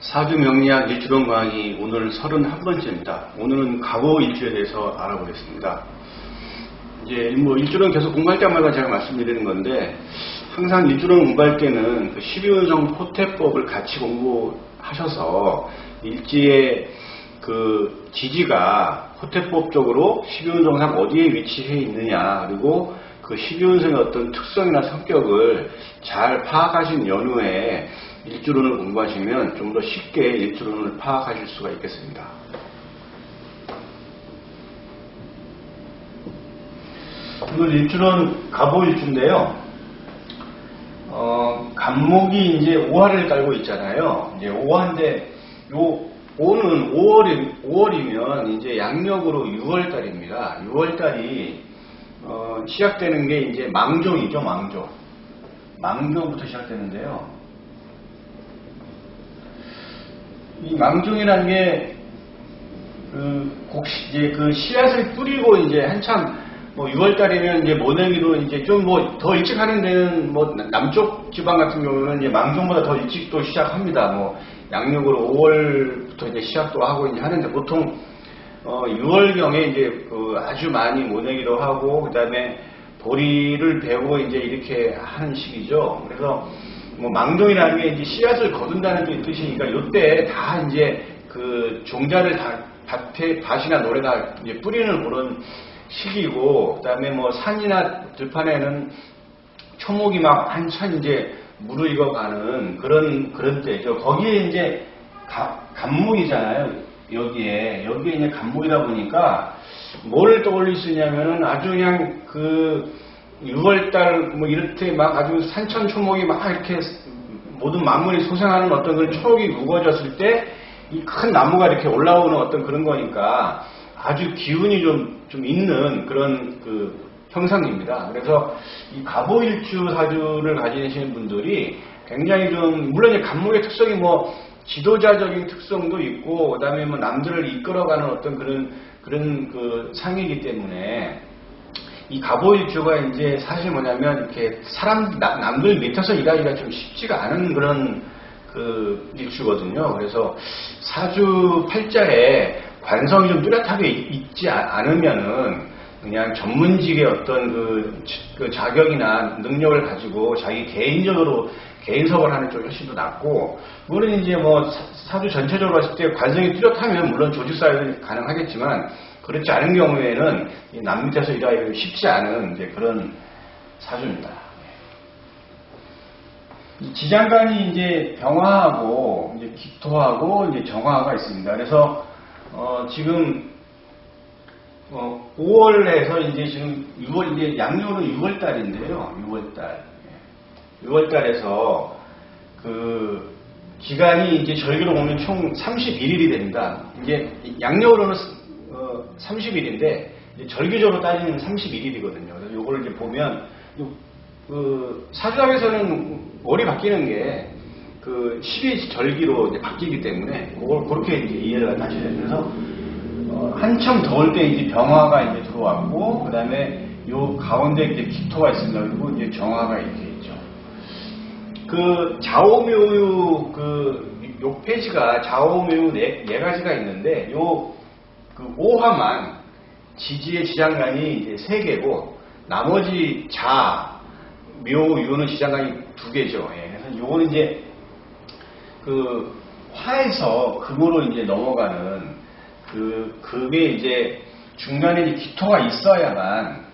사주 명리학 일주론 강의 오늘 31번째입니다. 오늘은 갑오 일주에 대해서 알아보겠습니다. 이제 일주론 계속 공부할 때마다 제가 말씀드리는 건데, 항상 일주론 공부할 때는 그 12운성 호태법을 같이 공부하셔서 일지의 그 지지가 호태법적으로 12운성상 어디에 위치해 있느냐, 그리고 그 12운성의 어떤 특성이나 성격을 잘 파악하신 연후에 일주론을 공부하시면 좀 더 쉽게 일주론을 파악하실 수가 있겠습니다. 오늘 일주론 갑오 일주인데요. 갑목이 이제 오화를 깔고 있잖아요. 이제 오화인데 요 오는 5월이면 이제 양력으로 6월달입니다. 6월달이 시작되는 게 이제 망종이죠, 망종. 망종부터 시작되는데요. 이 망종이라는 게 이제 그 씨앗을 뿌리고 이제 한참 6월달이면 이제 모내기로 이제 좀 더 일찍 하는 데는 남쪽 지방 같은 경우는 이제 망종보다 더 일찍 또 시작합니다. 양력으로 5월부터 이제 시작도 하고 이제 하는데 보통 6월경에 이제 아주 많이 모내기도 하고 그다음에 보리를 베고 이제 이렇게 하는 시기죠. 그래서 망종이라는 게 이제 씨앗을 거둔다는 뜻이니까 요때 다 이제 그 종자를 다 밭이나 노래다 이제 뿌리는 그런 시기고, 그다음에 산이나 들판에는 초목이 막 한참 이제 무르익어가는 그런 때죠. 거기에 이제 갑목이잖아요. 여기에 이제 갑목이다 보니까 뭘 떠올릴 수 있냐면은 아주 그냥 6월달 이럴 때 막 아주 산천 초목이 막 이렇게 모든 만물이 소생하는 어떤 그런 초록이 우거졌을 때 이 큰 나무가 이렇게 올라오는 어떤 그런 거니까 아주 기운이 좀 있는 그런 형상입니다. 그래서 이 갑오일주 사주를 가지시는 분들이 굉장히 물론 이제 갑목의 특성이 지도자적인 특성도 있고, 그 다음에 남들을 이끌어가는 어떤 그런 상이기 때문에 이 갑오일주가 이제 사실 뭐냐면 이렇게 남들 밑에서 일하기가 좀 쉽지가 않은 그런 일주거든요. 그래서 사주 팔자에 관성이 좀 뚜렷하게 있지 않으면은 그냥 전문직의 어떤 그 자격이나 능력을 가지고 자기 개인석을 하는 쪽이 훨씬 더 낫고, 물론 이제 사주 전체적으로 봤을 때 관성이 뚜렷하면 물론 조직사회는 가능하겠지만 그렇지 않은 경우에는 남 밑에서 일하기 쉽지 않은 이제 그런 사주입니다. 지장간이 이제 병화하고 이제 기토하고 이제 정화가 있습니다. 그래서 지금 5월에서 이제 지금 6월 이제 양력으로 6월달인데요. 6월달에서 기간이 이제 절기로 보면 총 31일이 됩니다. 이게 양력으로는 30일인데 절기적으로 따지면 31일이거든요. 그래서 요거를 이제 보면 사주학에서는 월이 바뀌는 게 10일 절기로 이제 바뀌기 때문에 그걸 그렇게 이제 이해를 하셔야 돼요. 그래서 한참 더울 때 이제 병화가 이제 들어왔고, 그다음에 요 가운데 이제 기토가 있습니다. 그리고 이제 정화가 이렇게 있죠. 좌오묘유 요 페이지가 좌오묘유 네 가지가 있는데 오화만 지지의 지장간이 이제 3개고 나머지 묘, 유는 지장간이 2개죠. 그래서 요거는 이제 화에서 금으로 이제 넘어가는 그게 이제 중간에 이제 기토가 있어야만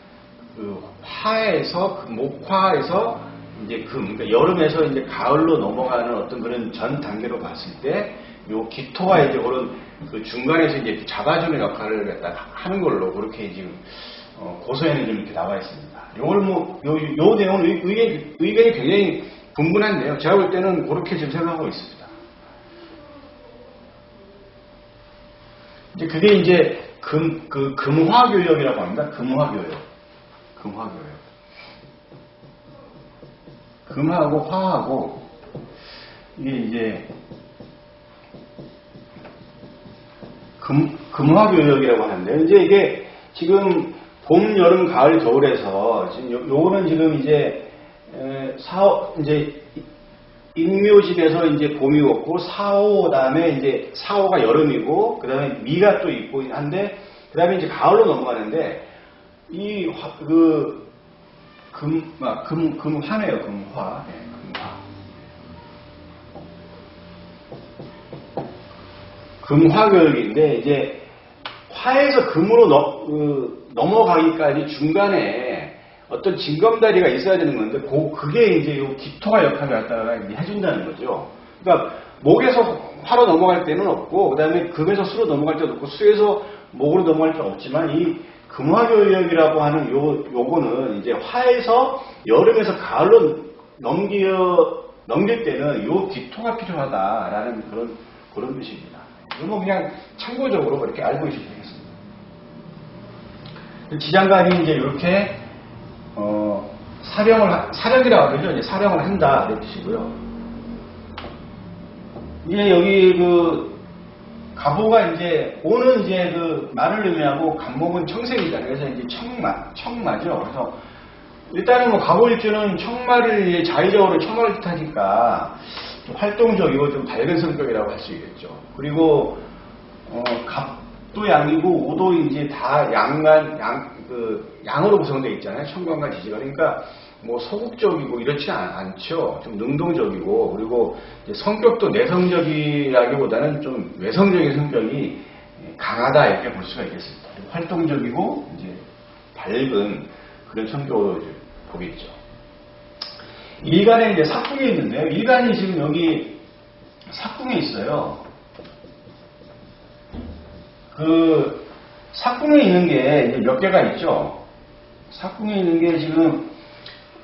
화에서 목화에서 이제 그러니까 여름에서 이제 가을로 넘어가는 어떤 그런 전 단계로 봤을 때 요 기토가 이제 그런 중간에서 이제 잡아주는 역할을 갖다 하는 걸로 그렇게 지금 고서에는 좀 이렇게 나와 있습니다. 요걸 요 내용은 의견이 굉장히 분분한데요. 제가 볼 때는 그렇게 지금 생각하고 있습니다. 이제 그게 이제 금화교역이라고 합니다. 금화교역. 금하고 화하고 이게 이제 금화교역이라고 하는데, 이제 이게 지금 봄, 여름, 가을, 겨울에서 지금 요거는 지금 이제 인묘집에서 이제 봄이 왔고 사오 다음에 이제 사오가 여름이고 그 다음에 미가 또 있고 한데 그 다음에 이제 가을로 넘어가는데 금화네요. 금화. 네, 금화. 금화교육인데 이제 화에서 금으로 넘어가기까지 중간에 어떤 징검다리가 있어야 되는 건데 그게 이제 요 기토가 역할을 갖다가 해준다는 거죠. 그러니까 목에서 화로 넘어갈 때는 없고 그 다음에 금에서 수로 넘어갈 때도 없고 수에서 목으로 넘어갈 때는 없지만 이 금화교역이라고 하는 요거는 이제 화에서 여름에서 가을로 넘길 때는 요 기토가 필요하다라는 그런 뜻입니다. 이건 그냥 참고적으로 이렇게 알고 계시면 되겠습니다. 지장간이 이제 이렇게 사령이라고 하죠. 이제 사령을 한다 이런 뜻이고요. 이제 여기 가보가 이제 오는 이제 말을 의미하고 간목은 청색이잖아요. 그래서 이제 청마죠. 그래서 일단은 가보일주는 청마를 자의적으로 청마를 뜻하니까 좀 활동적이고 좀 밝은 성격이라고 할 수 있겠죠. 그리고 갑도 양이고 오도 이제 다 양으로 구성되어 있잖아요. 청관과 지지가. 그러니까 뭐 소극적이고 이렇지 않죠. 좀 능동적이고 그리고 이제 성격도 내성적이라기보다는 좀 외성적인 성격이 강하다 이렇게 볼 수가 있겠습니다. 활동적이고 이제 밝은 그런 성격으로 이제 보겠죠. 일간에 이제 삭궁이 있는데요. 일간이 지금 여기 삭궁에 있어요. 삭궁에 있는 게 이제 몇 개가 있죠. 삭궁에 있는 게 지금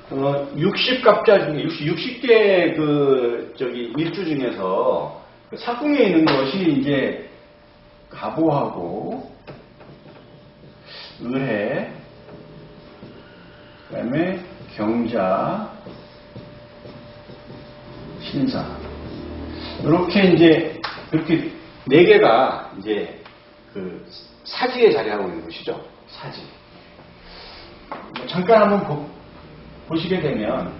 60갑자 중에 60개 일주 중에서 삭궁에 있는 것이 이제 가보하고 을해, 그다음에 경자, 신사 이렇게 이제 이렇게 4개가 이제 사지에 자리하고 있는 것이죠. 사지. 잠깐 한번 보시게 되면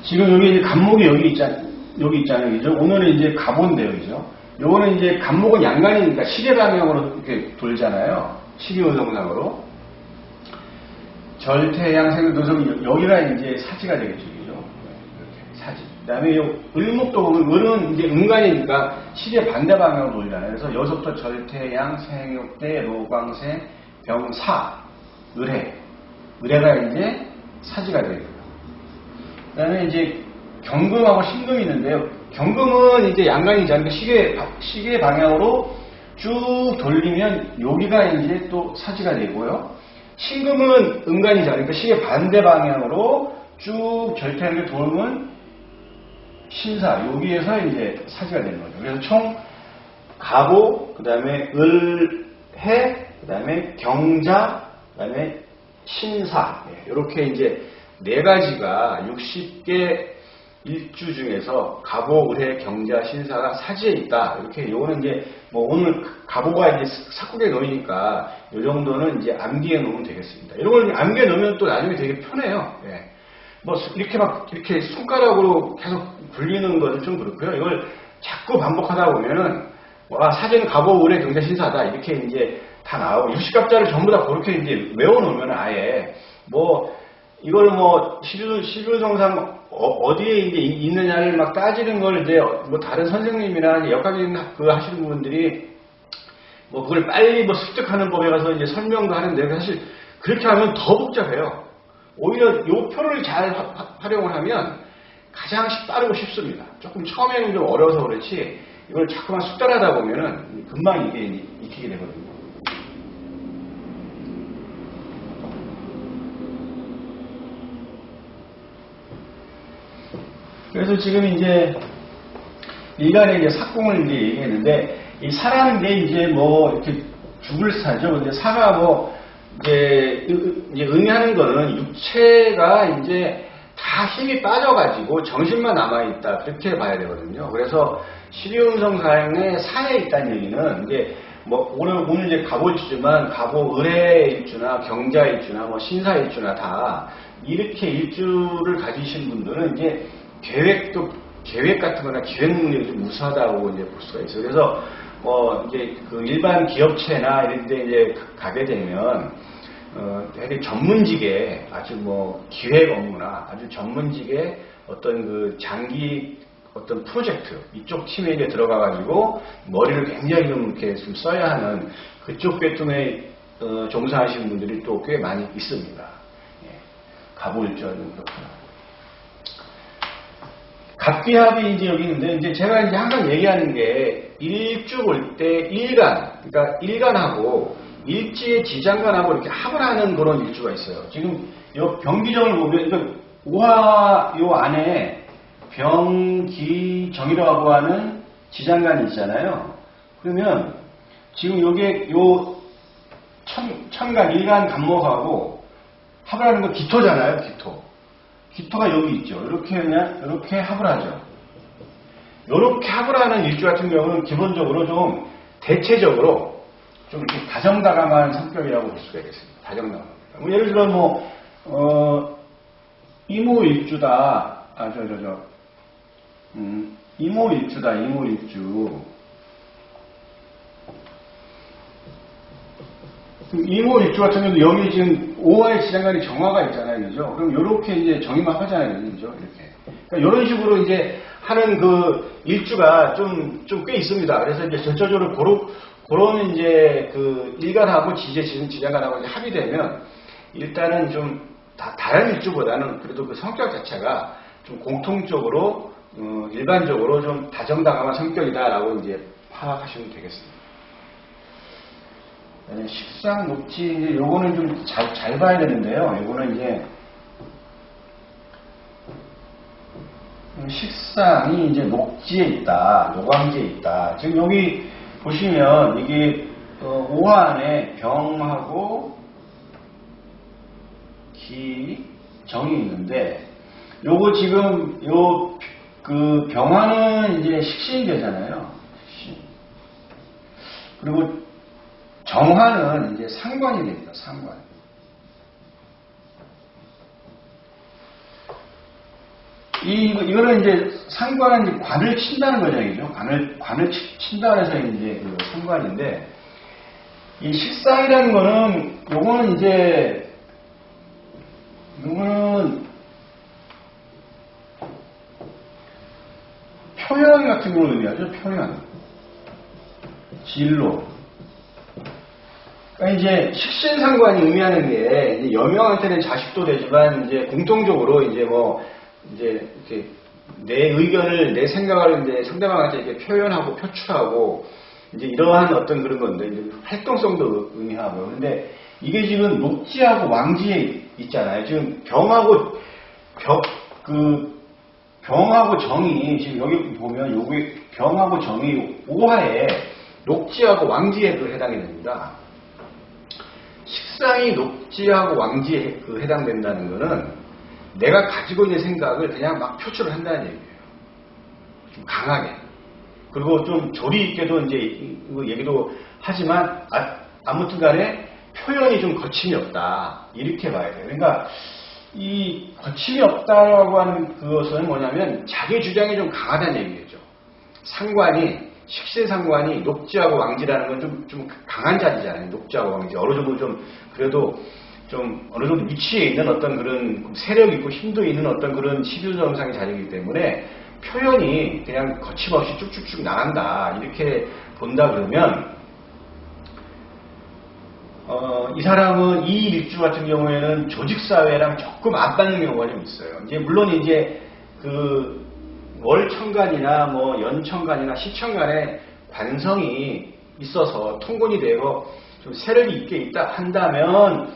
지금 여기 이제 간목이 여기 있잖아요. 그죠? 오늘은 이제 가본데요. 그죠? 요거는 이제 간목은 양간이니까 시계 방향으로 이렇게 돌잖아요. 시계운동상으로. 절태양 생도성 여기가 이제 사지가 되겠죠. 그죠? 이렇게 사지. 그 다음에 요 을목도 보면 을은 이제 음간이니까 시계 반대 방향으로 돌잖아요. 그래서 여기서부터 절태양, 생육대, 로광생, 병사, 을해. 을해가 이제 사지가 되고요. 그 다음에 이제 경금하고 신금이 있는데요. 경금은 이제 양간이잖아요. 시계 방향으로 쭉 돌리면 여기가 이제 또 사지가 되고요. 신금은 음간이잖아요. 그러니까 시계 반대 방향으로 쭉 절태양을 돌면 신사, 여기에서 이제 사지가 되는 거죠. 그래서 총 가보, 그 다음에 을해, 그 다음에 경자, 그 다음에 신사. 이렇게 이제 4가지가 60개 일주 중에서 가보, 을해, 경자, 신사가 사지에 있다. 이렇게 요거는 이제 뭐 오늘 가보가 이제 삭국에 놓이니까 요 정도는 이제 암기해 놓으면 되겠습니다. 이런 걸 암기해 놓으면 또 나중에 되게 편해요. 예. 뭐 이렇게 손가락으로 계속 굴리는 것은 좀 그렇고요. 이걸 자꾸 반복하다 보면은 사지는 가보, 을해, 경자, 신사다. 이렇게 이제 다 나오고 60갑자를 전부 다 그렇게 이제 외워 놓으면 아예 이걸 시주성상 어디에 이제 있느냐를 막 따지는 걸 이제 뭐 다른 선생님이나 역학인 하시는 분들이 그걸 빨리 습득하는 법에 가서 이제 설명도 하는데 사실 그렇게 하면 더 복잡해요. 오히려 요 표를 잘 활용을 하면 가장 빠르고 쉽습니다. 조금 처음에는 좀 어려워서 그렇지 이걸 자꾸만 숙달하다 보면은 금방 이게 익히게 되거든요. 그래서 지금 이제 일간에 이제 삭궁을 이제 얘기했는데 이 사라는 게 이제 이렇게 죽을 사죠. 근데 사가 이제 의미하는 거는 육체가 이제 다 힘이 빠져가지고 정신만 남아있다. 그렇게 봐야 되거든요. 그래서 시리운성상의 사에 있다는 얘기는 이제 뭐 오늘 이제 갑오일주지만 갑오 을해일주나 경자일주나 뭐 신사일주나 다 이렇게 일주를 가지신 분들은 이제 계획 같은 거나 기획 능력이 좀 우수하다고 이제 볼 수가 있어요. 그래서 뭐 이제 그 일반 기업체나 이런 데 이제 가게 되면 되게 전문직의 아주 뭐 기획 업무나 아주 전문직의 어떤 그 장기 어떤 프로젝트 이쪽 팀에 이제 들어가 가지고 머리를 굉장히 좀 이렇게 좀 써야 하는 그쪽 계통에 종사하시는 분들이 또 꽤 많이 있습니다. 예. 갑오일주는 그렇구나. 갑귀합이 이제 여기 있는데, 이제 제가 이제 항상 얘기하는 게, 일주 볼 때 그러니까 일간하고 일지의 지장간하고 이렇게 합을 하는 그런 일주가 있어요. 지금 요 병기정을 보면, 그러니까 오화 요 안에 병기정이라고 하는 지장간이 있잖아요. 그러면 지금 요게 요 천간, 일간 간목하고 합을 하는 거 기토잖아요, 기토. 기토가 여기 있죠. 이렇게 그냥 이렇게 합을 하죠. 이렇게 합을 하는 일주 같은 경우는 기본적으로 좀 대체적으로 좀 이렇게 다정다감한 성격이라고 볼 수가 있겠습니다. 다정다감. 뭐 예를 들어 이모일주다. 이모일주다. 이모일주. 이모일주 같은 경우도 여기 지금 오화의 지장간이 정화가 있잖아요. 그죠? 그럼 요렇게 이제 정의만 하잖아요. 그죠? 이렇게. 그러니까 이런 식으로 이제 하는 그 일주가 좀 꽤 있습니다. 그래서 이제 전체적으로 그런 이제 그 일간하고 지장간하고 이제 합이 되면 일단은 좀 다른 일주보다는 그래도 그 성격 자체가 좀 공통적으로, 일반적으로 좀 다정다감한 성격이다라고 이제 파악하시면 되겠습니다. 식상, 녹지, 이제 요거는 좀 잘 봐야 되는데요. 요거는 이제, 식상이 이제 녹지에 있다, 노광지에 있다. 지금 여기 보시면 이게, 오화 안에 병하고 기, 정이 있는데, 요거 지금, 그 병화는 이제 식신이 되잖아요. 식신. 그리고 정화는 이제 상관이 됩니다. 상관. 이거는 이제 상관은 이제 관을 친다는 거죠. 이죠? 관을 친다 해서 이제 그 상관인데, 이 식상이라는 거는, 요거는 표현 같은 걸 의미하죠. 표현. 진로. 그러니까 이제 식신상관이 의미하는 게 이제 여명한테는 자식도 되지만 이제 공통적으로 이제 이제 이렇게 내 의견을 내 생각을 이제 상대방한테 이렇게 표현하고 표출하고 이제 이러한 어떤 그런 건데 이제 활동성도 의미하고 근데 이게 지금 녹지하고 왕지에 있잖아요. 지금 병하고 병하고 정이 지금 여기 보면 여기 병하고 정이 오화에 녹지하고 왕지에 해당이 됩니다. 식상이 녹지하고 왕지에 해당된다는 거는 내가 가지고 있는 생각을 그냥 막 표출을 한다는 얘기예요. 좀 강하게. 그리고 좀 조리 있게도 이제 얘기도 하지만 아무튼 간에 표현이 좀 거침이 없다. 이렇게 봐야 돼요. 그러니까 이 거침이 없다라고 하는 그것은 뭐냐면 자기 주장이 좀 강하다는 얘기겠죠. 식신상관이 녹지하고 왕지라는 건 좀 강한 자리잖아요. 녹지하고 왕지. 어느 정도 좀, 그래도 좀 어느 정도 위치에 있는 어떤 그런 세력 있고 힘도 있는 어떤 그런 시주정상의 자리이기 때문에 표현이 그냥 거침없이 쭉쭉쭉 나간다. 이렇게 본다 그러면, 이 사람은 이 일주 같은 경우에는 조직사회랑 조금 안 맞는 경우가 좀 있어요. 이제 물론 이제 월천간이나 뭐 연천간이나 시천간에 관성이 있어서 통곤이 되고 좀 세력이 있게 있다 한다면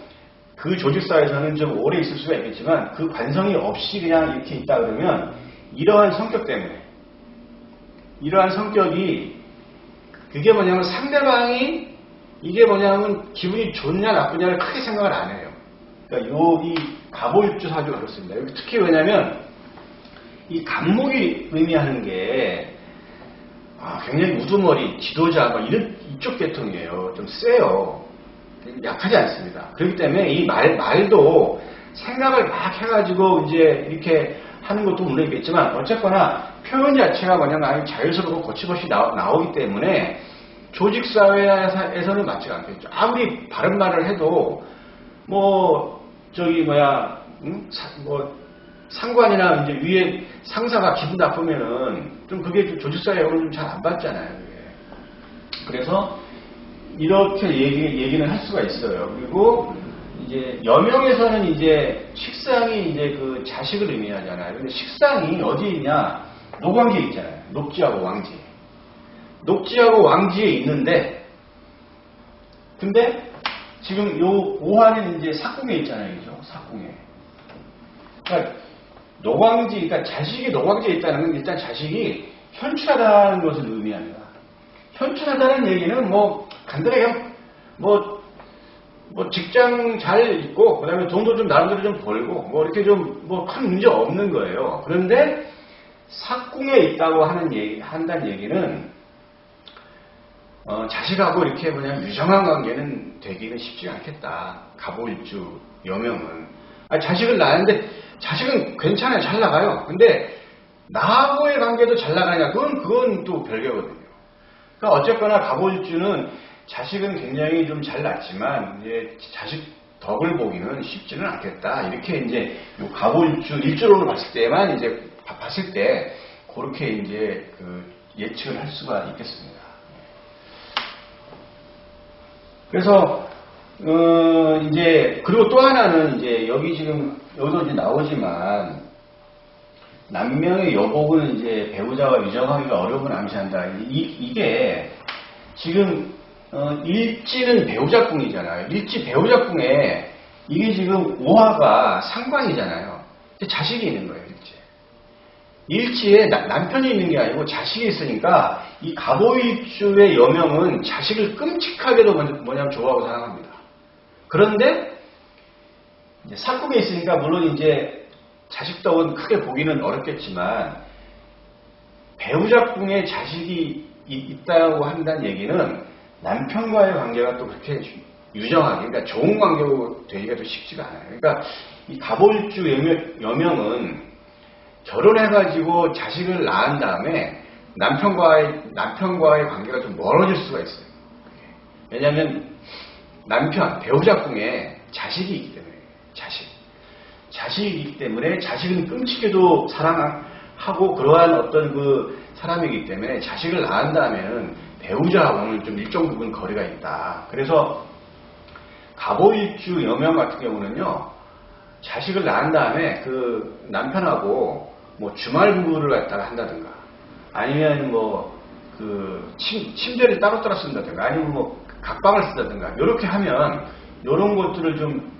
그 조직사에서는 좀 오래 있을 수가 있겠지만 그 관성이 없이 그냥 이렇게 있다 그러면 이러한 성격 때문에 이러한 성격이 그게 뭐냐면 상대방이 이게 뭐냐면 기분이 좋냐 나쁘냐를 크게 생각을 안 해요. 그러니까 이 갑오일주 사주가 그렇습니다. 여기 특히 왜냐면 이 간목이 의미하는 게 굉장히 우두머리, 지도자, 이런 이쪽 계통이에요. 좀 세요. 약하지 않습니다. 그렇기 때문에 이 말도 생각을 막 해가지고 이제 이렇게 하는 것도 물론 있겠지만 어쨌거나 표현 자체가 그냥 아주 자유스럽고 거침없이 나오기 때문에 조직사회에서는 맞지가 않겠죠. 아무리 바른 말을 해도 상관이나 이제 위에 상사가 기분 나쁘면은 좀 그게 좀 조직사회적으로 좀 잘 안 받잖아요. 그게. 그래서 이렇게 얘기는 할 수가 있어요. 그리고 이제 여명에서는 이제 식상이 이제 그 자식을 의미하잖아요. 근데 식상이 어디에 있냐? 노광지에 있잖아요. 녹지하고 왕지. 녹지하고 왕지에 있는데, 근데 지금 요 오화는 이제 삭궁에 있잖아요. 그죠? 삭궁에. 그러니까 노광지, 그러니까 자식이 노광지에 있다는 건 일단 자식이 현출하다는 것을 의미합니다. 현출하다는 얘기는 간단하게 직장 잘 있고, 그 다음에 돈도 좀 나름대로 좀 벌고, 이렇게 좀 큰 문제 없는 거예요. 그런데 삭궁에 있다고 한다는 얘기는, 자식하고 이렇게 유정한 관계는 되기는 쉽지가 않겠다. 갑오일주, 여명은. 자식을 낳았는데, 자식은 괜찮아요. 잘 나가요. 근데, 나하고의 관계도 잘 나가냐? 그건 또 별개거든요. 그러니까 어쨌거나 갑오일주는 자식은 굉장히 좀 잘 낳지만, 이제 자식 덕을 보기는 쉽지는 않겠다. 이렇게 이제 요 갑오일주, 일주로는 봤을 때, 그렇게 이제 예측을 할 수가 있겠습니다. 그래서, 그리고 또 하나는 이제 여기도 이제 나오지만, 남명의 여복은 이제 배우자와 유정하기가 어려움을 암시한다. 이게 지금 일지는 배우자궁이잖아요. 일지 배우자궁에 이게 지금 오화가 상관이잖아요. 자식이 있는 거예요. 일지에 남편이 있는 게 아니고 자식이 있으니까 이 갑오일주의 여명은 자식을 끔찍하게도 좋아하고 사랑합니다. 그런데 이제 삭궁에 있으니까 물론 이제 자식 덕은 크게 보기는 어렵겠지만 배우자궁에 자식이 있다고 한다는 얘기는 남편과의 관계가 또 그렇게 유정하게, 그러니까 좋은 관계로 되기가 또 쉽지가 않아요. 그러니까 이 갑오일주 여명은 결혼해가지고 자식을 낳은 다음에 남편과의 관계가 좀 멀어질 수가 있어요. 왜냐하면 배우자궁에 자식이 있기 때문에, 자식이 있기 때문에 자식은 끔찍해도 사랑하고 그러한 어떤 그 사람이기 때문에 자식을 낳은 다음에는 배우자하고는 좀 일정 부분 거리가 있다. 그래서 갑오일주 여명 같은 경우는요, 자식을 낳은 다음에 그 남편하고 주말 부부를 갖다가 한다든가, 아니면 침대를 따로따로 쓴다든가, 아니면 각방을 쓴다든가, 이렇게 하면 이런 것들을 좀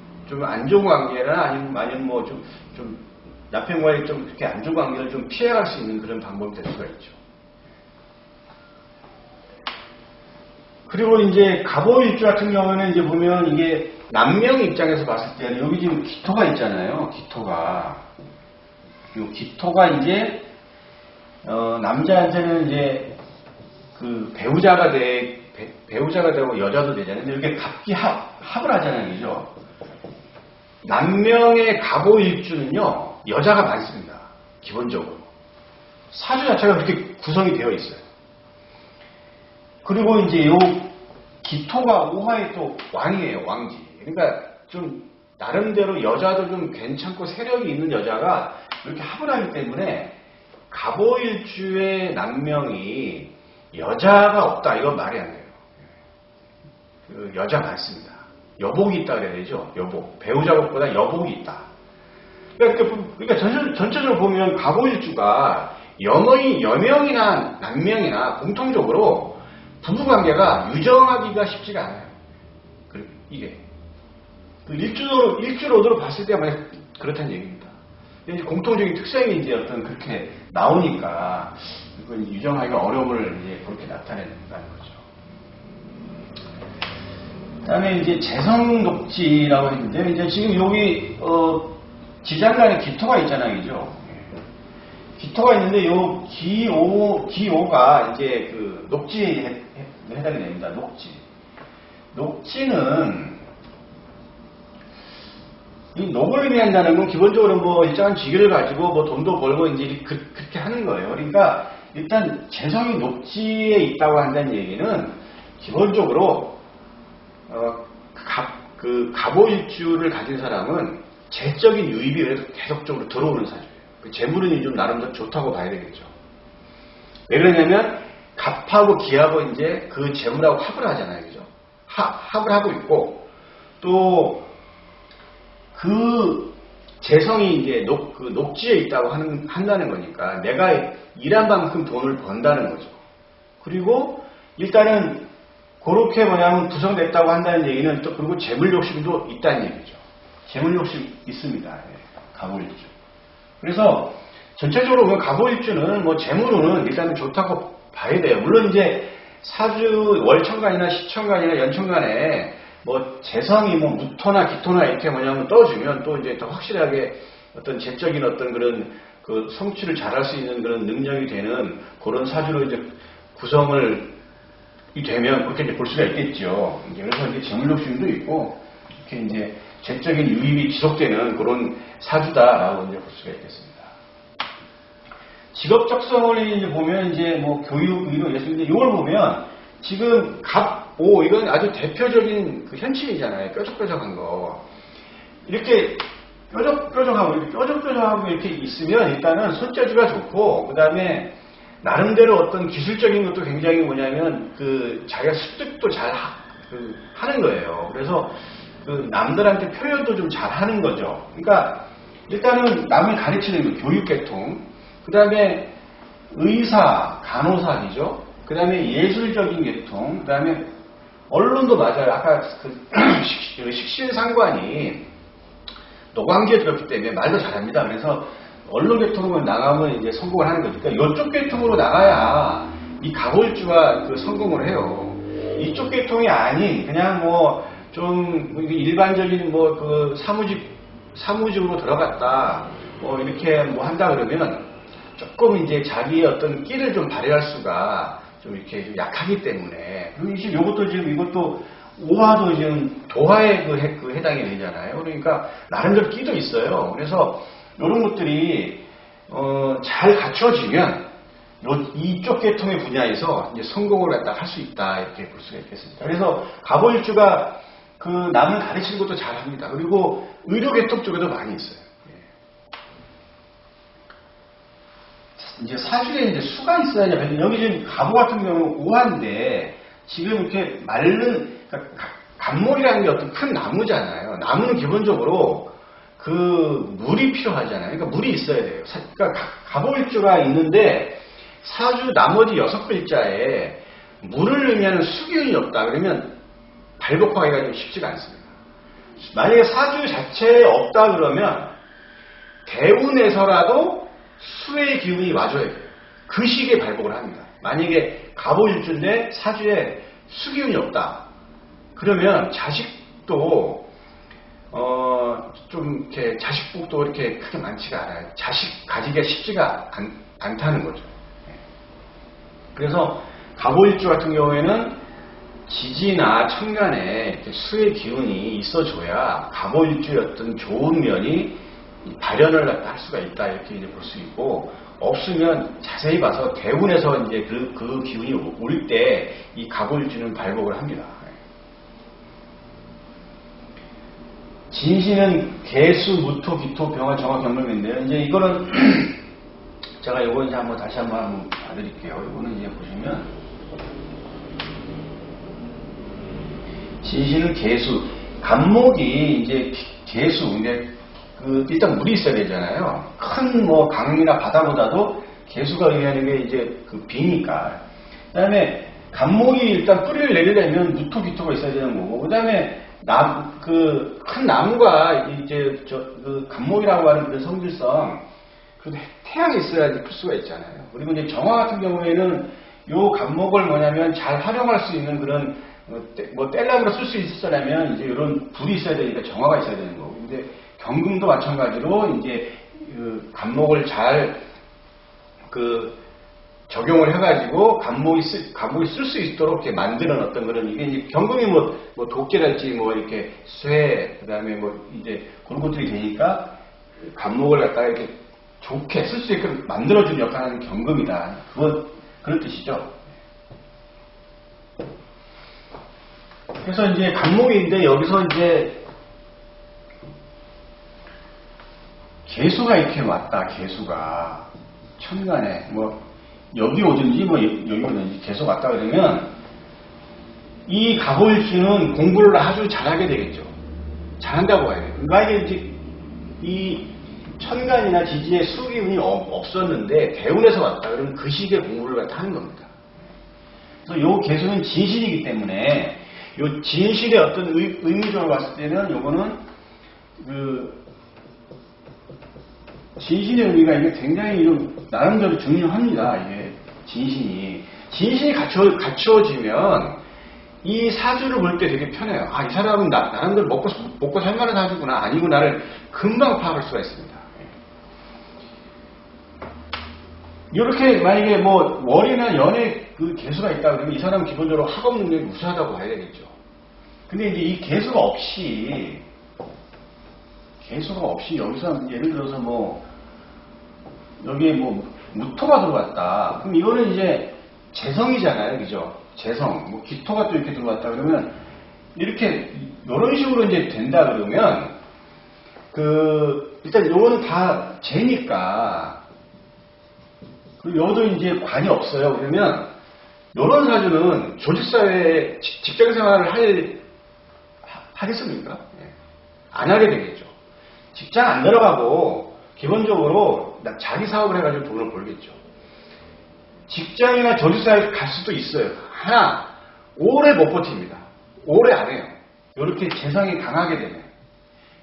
안 좋은 관계나 아니면 좀 남편과의 좀 그렇게 안 좋은 관계를 좀 피해갈 수 있는 그런 방법이 될 수가 있죠. 그리고 이제 갑오일주 같은 경우는 이제 보면 이게 남명 입장에서 봤을 때는 여기 지금 기토가 있잖아요. 기토가 이제 남자한테는 이제 그 배우자가 되고 여자도 되잖아요. 근데 이렇게 갑기 합을 하잖아요. 그죠? 남명의 갑오일주는요, 여자가 많습니다. 기본적으로. 사주 자체가 그렇게 구성이 되어 있어요. 그리고 이제 요 기토가 오화의 또 왕이에요. 왕지. 그러니까 좀 나름대로 여자도 좀 괜찮고 세력이 있는 여자가 이렇게 합을 하기 때문에 갑오일주의 남명이 여자가 없다. 이건 말이 안 돼요. 여자 많습니다. 여복이 있다 그래야 되죠. 여복. 배우자복보다 여복이 있다. 그러니까 전체적으로 보면 갑오일주가 여명이나 남명이나 공통적으로 부부관계가 유정하기가 쉽지가 않아요. 이게 일주로도 봤을 때 만약 그렇다는 얘기입니다. 이제 공통적인 특성이 이제 어떤 그렇게 나오니까 이건 유정하기가 어려움을 이제 그렇게 나타낸다는 거죠. 그다음에 이제 재성독지라고 했는데 이제 지금 여기 지장간에 기토가 있잖아요, 그죠? 기토가 있는데 요 기오가 이제 그 녹지에 해당이 됩니다. 녹지는 이 녹을 의미한다는 건 기본적으로 뭐 일정한 직위를 가지고 뭐 돈도 벌고 이제 그렇게 하는 거예요. 그러니까 일단 재성이 녹지에 있다고 한다는 얘기는 기본적으로 갑오일주를 가진 사람은 재적인 유입이 그래도 계속적으로 들어오는 사주예요. 재물운이 좀 나름대로 좋다고 봐야 되겠죠. 왜 그러냐면 갑하고 기하고 이제 그 재물하고 합을 하잖아요, 그죠? 합을 하고 있고 또 그 재성이 이제 녹지에 있다고 한다는 거니까 내가 일한 만큼 돈을 번다는 거죠. 그리고 일단은 그렇게 뭐냐면 구성됐다고 한다는 얘기는 또 그리고 재물 욕심도 있다는 얘기죠. 재물 욕심 있습니다. 갑오일주. 그래서 전체적으로 갑오일주는 뭐 재물로는 일단은 좋다고 봐야 돼요. 물론 이제 사주 월천간이나 시천간이나 연천간에 뭐 재성이 뭐 무토나 기토나 이렇게 뭐냐면 떠주면 또 이제 더 확실하게 어떤 재적인 어떤 그런 그 성취를 잘할 수 있는 그런 능력이 되는 그런 사주로 이제 구성을 되면 그렇게 이제 볼 수가 있겠죠. 이제 그래서 이제 재물 욕심도 있고 이렇게 이제 재적인 유입이 지속되는 그런 사주다라고 이제 볼 수가 있겠습니다. 직업 적성을 이제 보면 이제 뭐 교육, 의료, 예술인데 이걸 보면 지금 갑오 이건 아주 대표적인 그 현침이잖아요. 뾰족뾰족한 거. 이렇게 뾰족뾰족하고 이렇게 있으면 일단은 손재주가 좋고 그 다음에 나름대로 어떤 기술적인 것도 굉장히 뭐냐면 그 자기가 습득도 잘 하는 거예요. 그래서 그 남들한테 표현도 좀 잘 하는 거죠. 그러니까 일단은 남을 가르치는 거, 교육계통, 그 다음에 의사, 간호사이죠. 그 다음에 예술적인 계통, 그 다음에 언론도 맞아요. 아까 그 식신상관이 노관계에 들었기 때문에 말도 잘합니다. 그래서 언론 계통으로 나가면 이제 성공을 하는 거니까 이쪽 계통으로 나가야 이 갑오일주가 그 성공을 해요. 이쪽 계통이 아닌 그냥 뭐 좀 일반적인 뭐 그 사무직으로 들어갔다 뭐 이렇게 뭐 한다 그러면 조금 이제 자기의 어떤 끼를 좀 발휘할 수가 좀 이렇게 좀 약하기 때문에 그리고 이제 이것도 지금 이것도 오화도 지금 도화에 그 해당이 되잖아요. 그러니까 나름대로 끼도 있어요. 그래서 이런 것들이 잘 갖춰지면 이쪽 계통의 분야에서 이제 성공을 갖다 할 수 있다 이렇게 볼 수가 있겠습니다. 그래서 갑오일주가 그 남을 가르치는 것도 잘합니다. 그리고 의료 계통 쪽에도 많이 있어요. 이제 사주에 이제 수가 있어야 되는데 여기 지금 갑오 같은 경우는 오화인데 지금 이렇게 마른 그러니까 갑목이라는 게 어떤 큰 나무잖아요. 나무는 기본적으로 그 물이 필요하잖아요. 그러니까 물이 있어야 돼요. 그러니까 갑오일주가 있는데 사주 나머지 6글자에 물을 의미하는 수기운이 없다. 그러면 발복하기가 좀 쉽지가 않습니다. 만약에 사주 자체에 없다 그러면 대운에서라도 수의 기운이 와줘야 돼요. 그 시기에 발복을 합니다. 만약에 갑오일주인데 사주에 수기운이 없다. 그러면 자식도 좀 이렇게 자식복도 이렇게 크게 많지가 않아요. 자식 가지기가 쉽지가 않다는 거죠. 그래서 갑오일주 같은 경우에는 지지나 천간에 이렇게 수의 기운이 있어줘야 갑오일주의 어떤 좋은 면이 발현을 할 수가 있다 이렇게 이제 볼 수 있고 없으면 자세히 봐서 대운에서 이제 그 기운이 올 때 이 갑오일주는 발복을 합니다. 진시는 개수, 무토, 기토, 병화, 정화, 경금인데요. 이제 이거는 제가 이거 이제 다시 한번 봐드릴게요. 이거는 이제 보시면 진시는 개수, 갑목이 이제 개수, 근데 일단 물이 있어야 되잖아요. 큰 뭐 강이나 바다보다도 개수가 의미하는 게 이제 그 비니까. 그 다음에 갑목이 일단 뿌리를 내리려면 무토, 기토가 있어야 되는 거고, 그 다음에 큰 나무가 이제 그 갑목이라고 하는 그 성질성, 그 태양이 있어야지 풀 수가 있잖아요. 그리고 이제 정화 같은 경우에는 요 갑목을 뭐냐면 잘 활용할 수 있는 그런 뭐 뗄나무로 쓸 수 있으려면 이제 이런 불이 있어야 되니까 정화가 있어야 되는 거고. 근데 경금도 마찬가지로 이제 그 갑목을 잘 그 적용을 해가지고 간목이 쓸 수 있도록 이렇게 만드는 어떤 그런 이게 이제 경금이 뭐 도끼랄지 뭐 이렇게 쇠 그다음에 뭐 이제 그런 것들이 되니까 간목을 갖다가 이렇게 좋게 쓸 수 있게 만들어주는 역할을 하는 경금이다. 그런 뜻이죠. 그래서 이제 간목인데 여기서 이제 개수가 이렇게 왔다. 개수가 천간에 뭐 여기 오든지 뭐 여기 오든지 계속 왔다 그러면 이 갑오일주는 공부를 아주 잘하게 되겠죠. 잘한다고 봐야 돼요. 만약에 이제 이 천간이나 지지에 수기운이 없었는데 대운에서 왔다 그러면 그 시기에 공부를 갖다 하는 겁니다. 그래서 요 개수는 진신이기 때문에 요 진실의 어떤 의미적으로 봤을 때는 요거는 그 진신의 의미가 이게 굉장히 좀 나름대로 중요합니다. 이게 진신이 갖추어지면 이 사주를 볼 때 되게 편해요. 아, 이 사람은 나름대로 먹고 살만한 사주구나 아니구나를 금방 파악할 수가 있습니다. 이렇게 만약에 뭐 월이나 연에 그 개수가 있다 그러면 이 사람은 기본적으로 학업 능력이 우수하다고 봐야 되겠죠. 근데 이제 이 개수가 없이 여기서 예를 들어서 뭐 여기에 뭐 무토가 들어왔다. 그럼 이거는 이제 재성이잖아요, 그죠? 재성, 뭐 기토가 또 이렇게 들어왔다 그러면 이렇게 이런 식으로 이제 된다 그러면 일단 요거는 다 재니까. 그리고 여도 이제 관이 없어요. 그러면 이런 사주는 조직사회에 직장생활을 하겠습니까? 안 하게 되겠죠. 직장 안 들어가고 기본적으로 자기 사업을 해가지고 돈을 벌겠죠. 직장이나 조직사회에 갈 수도 있어요. 하나 오래 못 버팁니다. 오래 안 해요. 이렇게 재성이 강하게 되면.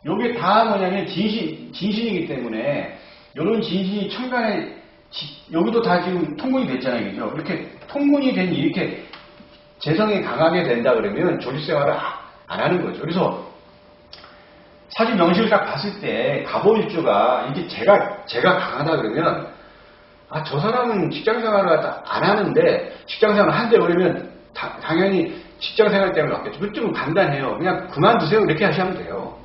이게 다 뭐냐면 진신이기 때문에 이런 진신이 천간에 여기도 다 지금 통군이 됐잖아요. 그죠? 이렇게 통군이 된 이렇게 재성이 강하게 된다 그러면 조직생활을 안 하는 거죠. 그래서 사주 명식을 딱 봤을 때 갑오일주가 이게 제가 강하다 그러면 저 사람은 직장생활을 안 하는데 직장생활을 한대 그러면 당연히 직장생활 때문에 왔겠죠. 그쯤은 간단해요. 그냥 그만두세요. 이렇게 하시면 돼요.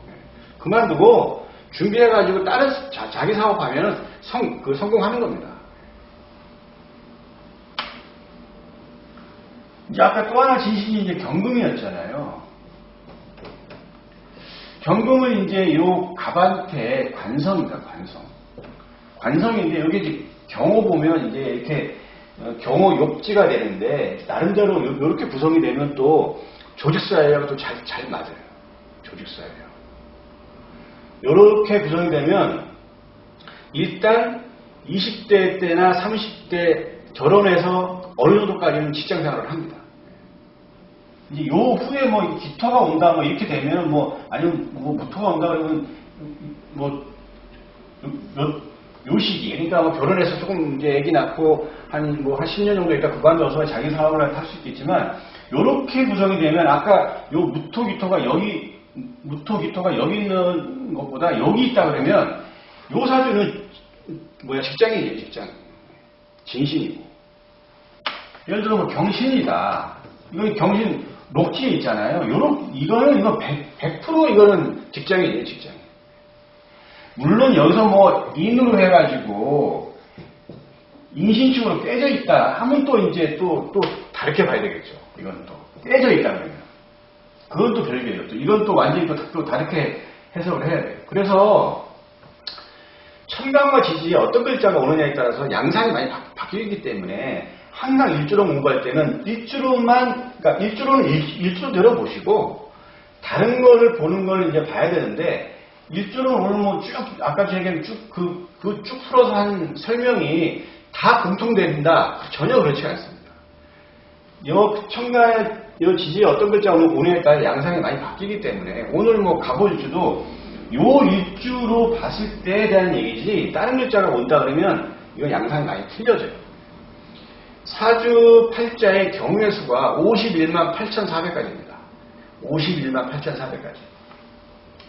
그만두고 준비해가지고 다른 자기 사업하면 성공하는 겁니다. 이제 아까 또 하나 진신이 이제 경금이었잖아요. 경금은 이제 요 갑한테 관성입니다. 관성인데 여기 이제 경호 보면 이제 이렇게 경호 욕지가 되는데 나름대로 이렇게 구성이 되면 또 조직사회하고 또 잘 맞아요. 조직사회요. 이렇게 구성이 되면 일단 20대 때나 30대 결혼해서 어느 정도까지는 직장생활을 합니다. 이제 요 후에 뭐 기토가 온다 뭐 이렇게 되면 아니면 무토가 온다 그러면 요 시기 그러니까 결혼해서 조금 이제 아기 낳고 한 10년 정도 있다 그만둬서 자기 사업을 할 수 있겠지만 요렇게 구성이 되면 아까 요 무토 기토가 여기 있는 것보다 여기 있다 그러면 요 사주는 직장이에요. 직장 진신이고 예를 들어 경신이다. 이건 경신 록지에 있잖아요. 이거는 100% 이거는 직장이에요. 직장. 물론 여기서 인으로 해가지고 인신축으로 깨져 있다 하면 또 이제 또 다르게 봐야 되겠죠. 이건 또 깨져 있다 그러면 그건 또 별개예요. 또 이건 또 완전히 또 다르게 해석을 해야 돼요. 그래서 천간과 지지에 어떤 글자가 오느냐에 따라서 양상이 많이 바뀌기 때문에 항상 일주로 공부할 때는 그러니까 일주로는 일주대로 보시고 다른 거를 보는 걸 이제 봐야 되는데 일주로는 오늘 쭉 아까 제가 얘기한 쭉 풀어서 한 설명이 다 공통된다. 전혀 그렇지 않습니다. 요 천간의 요 지지에 어떤 글자가 오느냐에 따라 양상이 많이 바뀌기 때문에 오늘 갑오일주도 요 일주로 봤을 때에 대한 얘기지 다른 글자가 온다 그러면 이건 양상이 많이 틀려져요. 사주 팔자의 경우의 수가 51만 8,400가지입니다. 51만 8,400가지.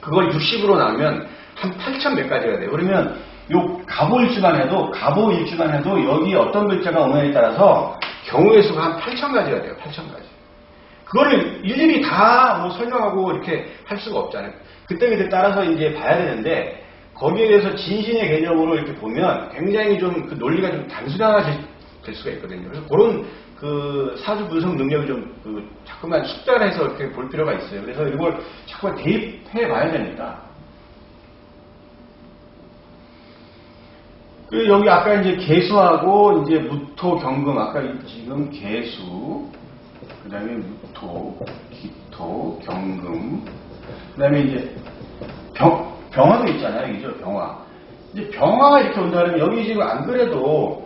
그걸 60으로 나누면 한 8,000 몇 가지가 돼요. 그러면 요 갑오일주만 해도 여기 어떤 글자가 오느냐에 따라서 경우의 수가 한 8,000가지가 돼요. 8,000가지. 그거를 일일이 다 뭐 설명하고 이렇게 할 수가 없잖아요. 그때 따라서 이제 봐야 되는데 거기에 대해서 진신의 개념으로 이렇게 보면 굉장히 좀 그 논리가 좀 단순화될 수가 있거든요. 그래서 그런 그 사주 분석 능력을 좀 자꾸만 숙달해서 이렇게 볼 필요가 있어요. 그래서 이걸 자꾸만 대입해 봐야 됩니다. 그 여기 아까 이제 개수하고 이제 무토, 경금, 아까 지금 개수, 그 다음에 무토, 기토, 경금, 그 다음에 이제 병화도 있잖아요. 이죠, 병화. 이제 병화가 이렇게 온다면 여기 지금 안 그래도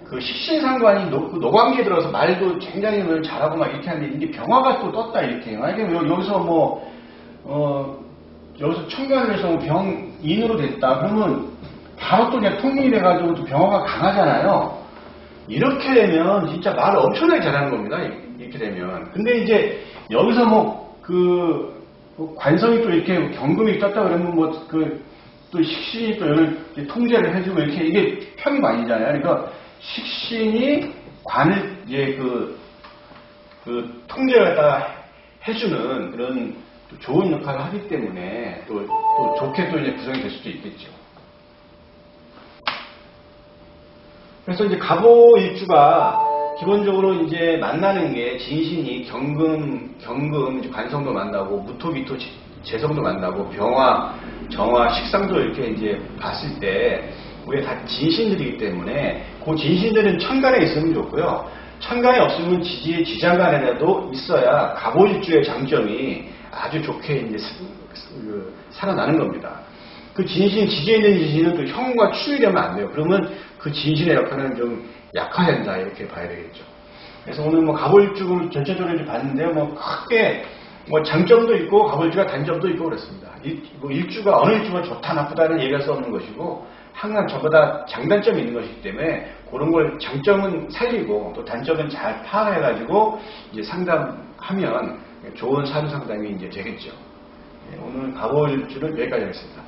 그 식신상관이 노관기에 들어서 말도 굉장히 잘하고 막 이렇게 하는데 이게 병화가 또 떴다 이렇게. 만약에 여기서 여기서 천간을 해서 병인으로 됐다. 그러면 바로 또 그냥 통일이 돼가지고 또 병화가 강하잖아요. 이렇게 되면 진짜 말을 엄청나게 잘하는 겁니다. 이렇게 되면. 근데 이제 여기서 관성이 또 이렇게 경금이 떴다 그러면 또 식신이 또 여기 통제를 해주고 이렇게 이게 편관이잖아요. 그러니까 식신이 관을 이제 통제를 갖다가 해주는 그런 또 좋은 역할을 하기 때문에 또 좋게 또 이제 구성이 될 수도 있겠죠. 그래서 이제 갑오일주가 기본적으로 이제 만나는 게 진신이 경금 이제 관성도 만나고 무토기토 재성도 만나고 병화, 정화, 식상도 이렇게 이제 봤을 때 우리가 다 진신들이기 때문에 그 진신들은 천간에 있으면 좋고요. 천간에 없으면 지지의 지장간에라도 있어야 갑오일주의 장점이 아주 좋게 이제 살아나는 겁니다. 그 진신, 지지에 있는 진신은 또 형과 축이 되면 안 돼요. 그러면 그 진신의 역할은 좀 약화된다 이렇게 봐야 되겠죠. 그래서 오늘 갑오일주를 전체적으로 이제 봤는데요. 크게 장점도 있고 갑오일주가 단점도 있고 그렇습니다. 일주가 어느 일주가 좋다 나쁘다는 얘기할 수 없는 것이고 항상 저보다 장단점이 있는 것이기 때문에 그런 걸 장점은 살리고 또 단점은 잘 파악해가지고 이제 상담하면 좋은 사주 상담이 이제 되겠죠. 오늘 갑오일주는 여기까지 하겠습니다.